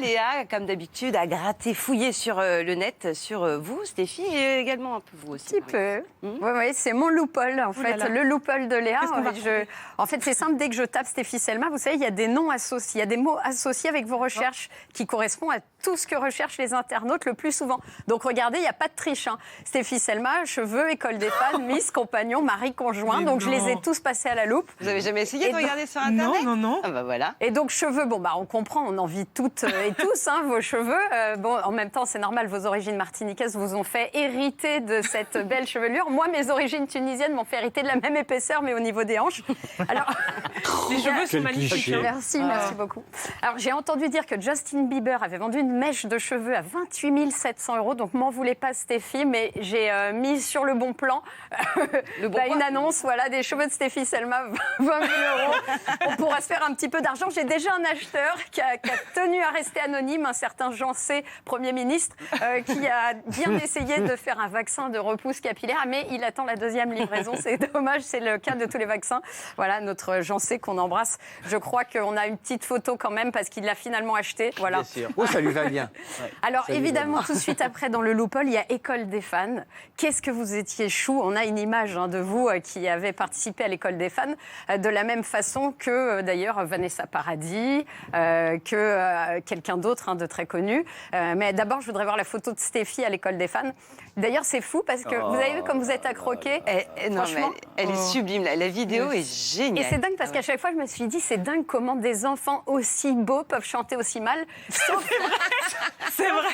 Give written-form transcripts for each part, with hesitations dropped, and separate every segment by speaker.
Speaker 1: Léa, comme d'habitude, a gratté, fouillé sur le net, sur vous, Stéphie, et également un peu vous aussi.
Speaker 2: Un petit peu. Oui, c'est mon loophole, en fait, le loophole de Léa. En fait, c'est simple, dès que je tape Stéphie Selma, vous savez, il y a des noms associés, il y a des mots associés avec vos recherches qui correspondent à tout ce que recherchent les internautes le plus souvent. Donc, regardez, il n'y a pas de triche. Hein. Stéphie Selma, cheveux, école des fans, Miss, compagnon, mari, conjoint. Donc, je les ai tous passés à la loupe.
Speaker 1: Vous avez jamais essayé de regarder sur Internet?
Speaker 3: Non.
Speaker 1: Ah bah voilà.
Speaker 2: Et donc, cheveux, on comprend, on en vit toutes et tous, hein, vos cheveux. En même temps, c'est normal, vos origines martiniquaises vous ont fait hériter de cette belle chevelure. Moi, mes origines tunisiennes m'ont fait hériter de la même épaisseur, mais au niveau des hanches. Alors,
Speaker 3: les cheveux sont magnifiques.
Speaker 2: Merci beaucoup. Alors, j'ai entendu dire que Justin Bieber avait vendu une mèche de cheveux à 28 700 €. Donc, m'en voulez pas, Stéphie, mais j'ai mis sur le bon plan une annonce, des cheveux de Stéphie Selma, 20 000 €. On pourra se faire un petit peu d'argent. J'ai déjà un acheteur qui a tenu à rester anonyme, un certain Jean C, Premier ministre, qui a bien essayé de faire un vaccin de repousse capillaire, mais il attend la deuxième livraison. C'est dommage, c'est le cas de tous les vaccins. Voilà, notre Jean C qu'on embrasse. Je crois qu'on a une petite photo quand même parce qu'il l'a finalement acheté. Voilà.
Speaker 4: Bien sûr. Oh, ça lui va bien.
Speaker 2: Ouais. Alors évidemment, tout de suite après, dans le loophole, il y a École des fans. Qu'est-ce que vous étiez chou. On a une image de vous qui avez participé à l'École des fans, de la même façon que d'ailleurs Vanessa Paradis, que quelqu'un d'autre de très connu. Mais d'abord, je voudrais voir la photo de Stéphie à l'École des fans. D'ailleurs, c'est fou parce que vous avez vu comme vous êtes accroqué.
Speaker 1: Franchement, elle est sublime. La vidéo est géniale.
Speaker 2: Et c'est dingue parce qu'à chaque fois, je me suis dit, c'est dingue comment des enfants aussi beaux peuvent chanter aussi mal. Sauf
Speaker 3: c'est vrai.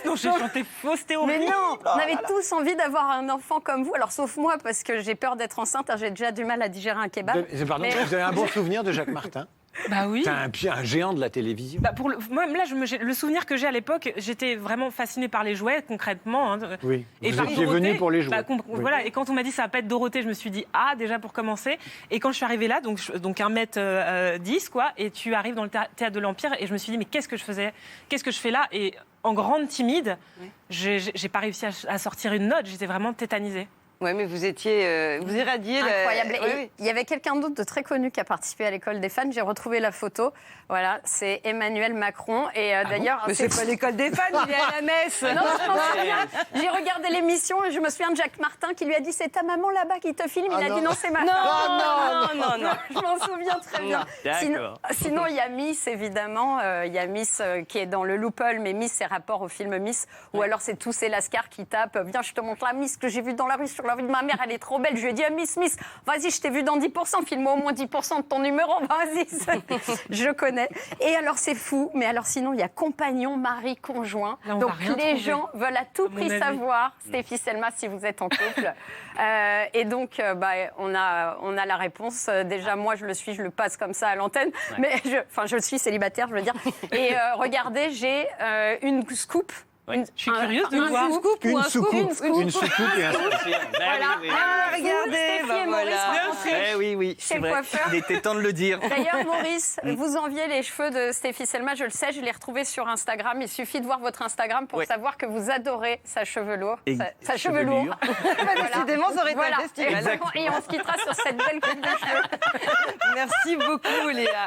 Speaker 3: Non, j'ai chanté faux, c'était horrible.
Speaker 2: Mais non, on avait tous envie d'avoir un enfant comme vous. Alors, sauf moi, parce que j'ai peur d'être enceinte. J'ai déjà du mal à digérer un kebab.
Speaker 4: Pardon, vous avez un bon souvenir de Jacques Martin?
Speaker 3: Bah oui.
Speaker 4: C'est un géant de la télévision.
Speaker 3: Moi, là, le souvenir que j'ai à l'époque, j'étais vraiment fascinée par les jouets, concrètement.
Speaker 4: Oui.
Speaker 3: Et
Speaker 4: vous étiez venue pour les jouets.
Speaker 3: Voilà. Et quand on m'a dit ça va pas être Dorothée, je me suis dit déjà pour commencer. Et quand je suis arrivée là, donc 1m10 quoi, et tu arrives dans le théâtre de l'Empire, et je me suis dit mais qu'est-ce que je fais là? Et en grande timide, j'ai pas réussi à sortir une note. J'étais vraiment tétanisée.
Speaker 1: Oui, mais vous étiez, vous irradiez.
Speaker 2: Incroyable. Il y avait quelqu'un d'autre de très connu qui a participé à l'École des fans. J'ai retrouvé la photo. Voilà, c'est Emmanuel Macron. Et d'ailleurs,
Speaker 1: mais c'est pas l'École des fans, il est à la messe.
Speaker 2: Non, je m'en souviens. J'ai regardé l'émission et je me souviens de Jacques Martin qui lui a dit c'est ta maman là-bas qui te filme. Il a dit non, c'est ma femme. Non. Je m'en souviens très bien. Sinon, il y a Miss, évidemment. Il y a Miss qui est dans le loophole, mais Miss, c'est rapport au film Miss. Ou alors, c'est tous ces lascars qui tapent. Viens, je te montre la Miss que j'ai vue dans la rue sur la vie de ma mère, elle est trop belle. Je lui ai dit, Miss, vas-y, je t'ai vu dans 10%, file-moi au moins 10% de ton numéro, vas-y. Je connais. Et alors, c'est fou, mais alors sinon, il y a compagnon, mari, conjoint.
Speaker 3: Là,
Speaker 2: donc, les gens veulent à tout prix savoir, Stéphie Selma, si vous êtes en couple. Et donc, on a la réponse. Déjà, moi, je le passe comme ça à l'antenne. Ouais. Mais je suis célibataire, je veux dire. Et regardez, j'ai une scoop.
Speaker 3: Ouais. Je suis curieuse de voir.
Speaker 4: Une soucoupe et un soucoupe.
Speaker 2: Voilà.
Speaker 1: Regardez,
Speaker 4: oui,
Speaker 2: c'est le coiffeur.
Speaker 4: Il était temps de le dire.
Speaker 2: D'ailleurs, Maurice, vous enviez les cheveux de Stéphie Selma, je le sais, je l'ai retrouvé sur Instagram. Il suffit de voir votre Instagram pour savoir que vous adorez sa chevelure. Sa chevelure.
Speaker 1: Décidément, ça aurait été un festival.
Speaker 2: Et on se quittera sur cette belle coupe de cheveux.
Speaker 1: Merci beaucoup, Léa.